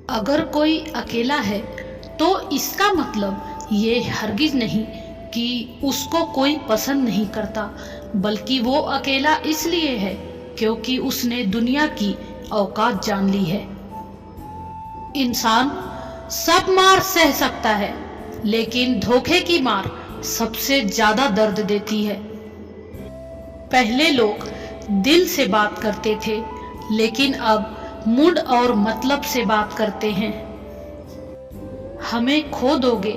अगर कोई अकेला है तो इसका मतलब ये हरगिज नहीं कि उसको कोई पसंद नहीं करता, बल्कि वो अकेला इसलिए है क्योंकि उसने दुनिया की औकात जान ली है। इंसान सब मार सह सकता है, लेकिन धोखे की मार सबसे ज्यादा दर्द देती है। पहले लोग दिल से बात करते थे, लेकिन अब मूड और मतलब से बात करते हैं। हमें खो दोगे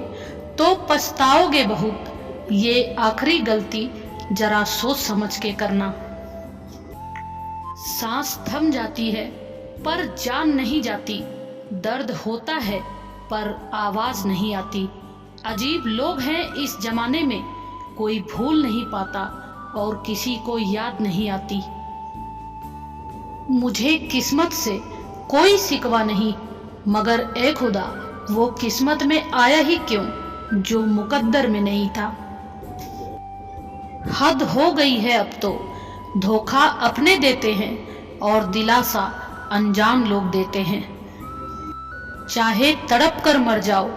तो पछताओगे बहुत, ये आखिरी गलती जरा सोच समझ के करना। सांस थम जाती है पर जान नहीं जाती, दर्द होता है पर आवाज नहीं आती। अजीब लोग हैं इस जमाने में, कोई भूल नहीं पाता और किसी को याद नहीं आती। मुझे किस्मत से कोई शिकवा नहीं, मगर ए खुदा वो किस्मत में आया ही क्यों जो मुकद्दर में नहीं था। हद हो गई है अब तो, धोखा अपने देते हैं और दिलासा अनजान लोग देते हैं। चाहे तड़प कर मर जाओ,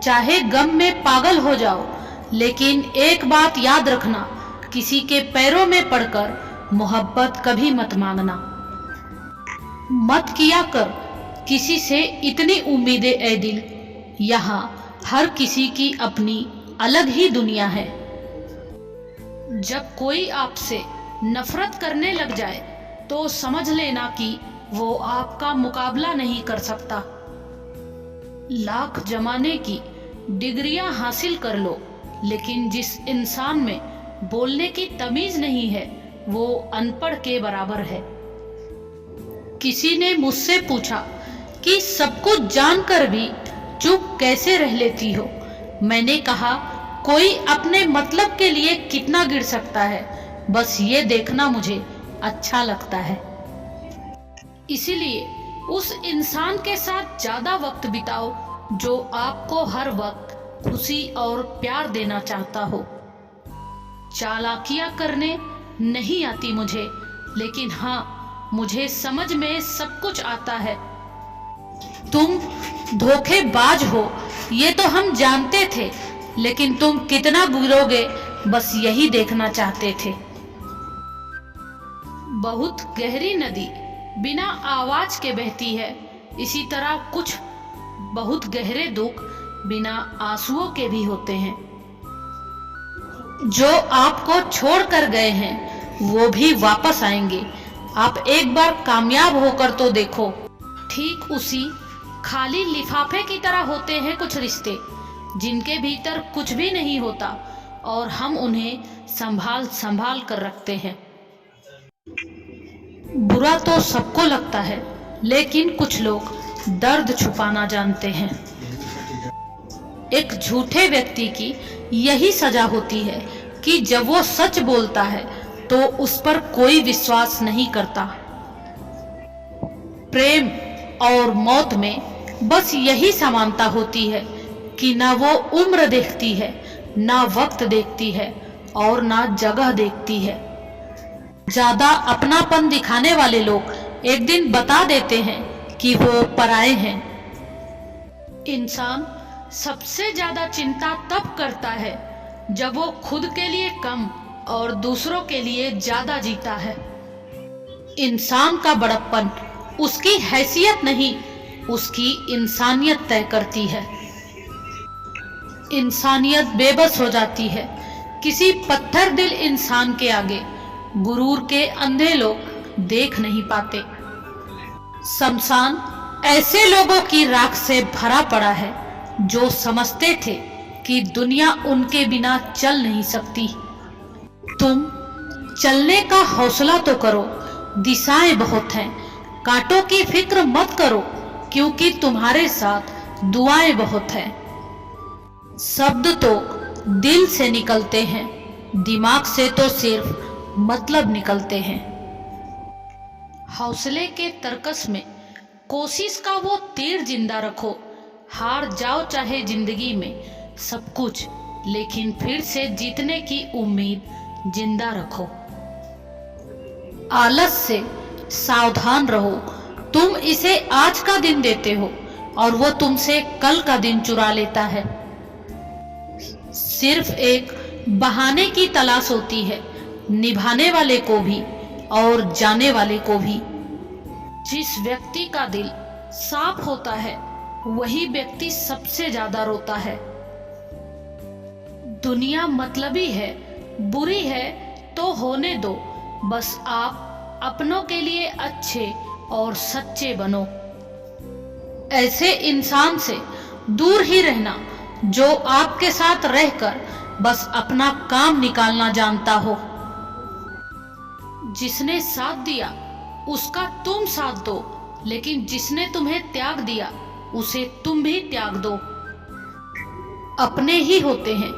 चाहे गम में पागल हो जाओ, लेकिन एक बात याद रखना, किसी के पैरों में पड़कर मोहब्बत कभी मत मांगना। मत किया कर किसी से इतनी उम्मीदें ए दिल, यहाँ हर किसी की अपनी अलग ही दुनिया है। जब कोई आपसे नफरत करने लग जाए तो समझ लेना कि वो आपका मुकाबला नहीं कर सकता। लाख जमाने की डिग्रियां हासिल कर लो, लेकिन जिस इंसान में बोलने की तमीज नहीं है वो अनपढ़ के बराबर है। किसी ने मुझसे पूछा कि सब कुछ जानकर भी चुप कैसे रह लेती हो। मैंने कहा, कोई अपने मतलब के लिए कितना गिर सकता है, बस ये देखना मुझे अच्छा लगता है। इसीलिए उस इंसान के साथ ज्यादा वक्त बिताओ जो आपको हर वक्त खुशी और प्यार देना चाहता हो। चालाकियां करने नहीं आती मुझे, लेकिन हाँ, मुझे समझ में सब कुछ आता है। तुम धोखेबाज हो ये तो हम जानते थे, लेकिन तुम कितना गिरोगे बस यही देखना चाहते थे। बहुत गहरी नदी बिना आवाज के बहती है, इसी तरह कुछ बहुत गहरे दुख बिना आंसुओं के भी होते हैं। जो आपको छोड़कर गए हैं वो भी वापस आएंगे। आप एक बार कामयाब होकर तो देखो। ठीक उसी खाली लिफाफे की तरह होते हैं कुछ रिश्ते, जिनके भीतर कुछ भी नहीं होता और हम उन्हें संभाल संभाल कर रखते हैं। बुरा तो सबको लगता है, लेकिन कुछ लोग दर्द छुपाना जानते हैं। एक झूठे व्यक्ति की यही सजा होती है कि जब वो सच बोलता है तो उस पर कोई विश्वास नहीं करता। प्रेम और मौत में बस यही समानता होती है कि ना वो उम्र देखती है, ना वक्त देखती है और ना जगह देखती है। ज्यादा अपनापन दिखाने वाले लोग एक दिन बता देते हैं कि वो पराए हैं। इंसान सबसे ज्यादा चिंता तब करता है जब वो खुद के लिए कम और दूसरों के लिए ज्यादा जीता है। इंसान का बड़प्पन उसकी हैसियत नहीं, उसकी इंसानियत तय करती है। इंसानियत बेबस हो जाती है किसी पत्थर दिल इंसान के आगे। गुरूर के अंधे लोग देख नहीं पाते। शमशान ऐसे लोगों की राख से भरा पड़ा है जो समझते थे कि दुनिया उनके बिना चल नहीं सकती। तुम चलने का हौसला तो करो, दिशाएं बहुत हैं। कांटों की फिक्र मत करो, क्योंकि तुम्हारे साथ दुआएं बहुत हैं। शब्द तो दिल से निकलते हैं, दिमाग से तो सिर्फ मतलब निकलते हैं। हौसले के तरकस में कोशिश का वो तीर जिंदा रखो। हार जाओ चाहे जिंदगी में सब कुछ, लेकिन फिर से जीतने की उम्मीद जिंदा रखो। आलस से सावधान रहो, तुम इसे आज का दिन देते हो, और वो तुमसे कल का दिन चुरा लेता है। सिर्फ एक बहाने की तलाश होती है, निभाने वाले को भी और जाने वाले को भी। जिस व्यक्ति का दिल साफ होता है वही व्यक्ति सबसे ज्यादा रोता है। दुनिया मतलबी है, बुरी है तो होने दो, बस आप अपनों के लिए अच्छे और सच्चे बनो। ऐसे इंसान से दूर ही रहना जो आपके साथ रहकर बस अपना काम निकालना जानता हो। जिसने साथ दिया उसका तुम साथ दो, लेकिन जिसने तुम्हें त्याग दिया उसे तुम भी त्याग दो। अपने ही होते हैं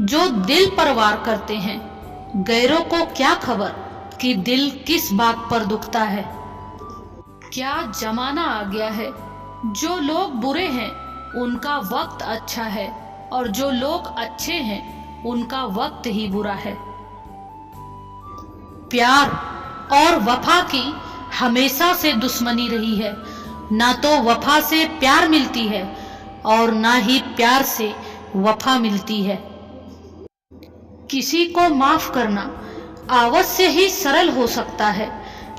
जो दिल पर वार करते हैं, गैरों को क्या खबर कि दिल किस बात पर दुखता है। क्या जमाना आ गया है, जो लोग बुरे हैं उनका वक्त अच्छा है और जो लोग अच्छे हैं उनका वक्त ही बुरा है। प्यार और वफा की हमेशा से दुश्मनी रही है। ना तो वफा से प्यार मिलती है और ना ही प्यार से वफा मिलती है। किसी को माफ करना अवश्य ही सरल हो सकता है,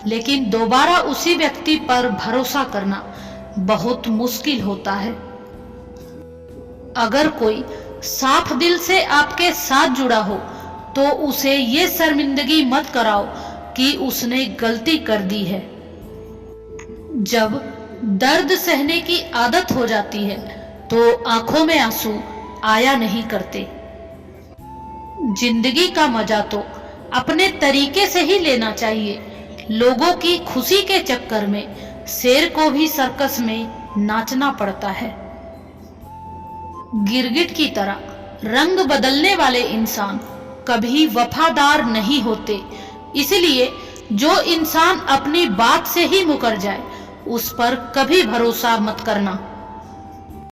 लेकिन दोबारा उसी व्यक्ति पर भरोसा करना बहुत मुश्किल होता है। अगर कोई साफ दिल से आपके साथ जुड़ा हो तो उसे ये शर्मिंदगी मत कराओ कि उसने गलती कर दी है। जब दर्द सहने की आदत हो जाती है तो आंखों में आंसू आया नहीं करते। जिंदगी का मजा तो अपने तरीके से ही लेना चाहिए। लोगों की खुशी के चक्कर में शेर को भी सर्कस में नाचना पड़ता है। गिरगिट की तरह रंग बदलने वाले इंसान कभी वफादार नहीं होते। इसलिए जो इंसान अपनी बात से ही मुकर जाए उस पर कभी भरोसा मत करना।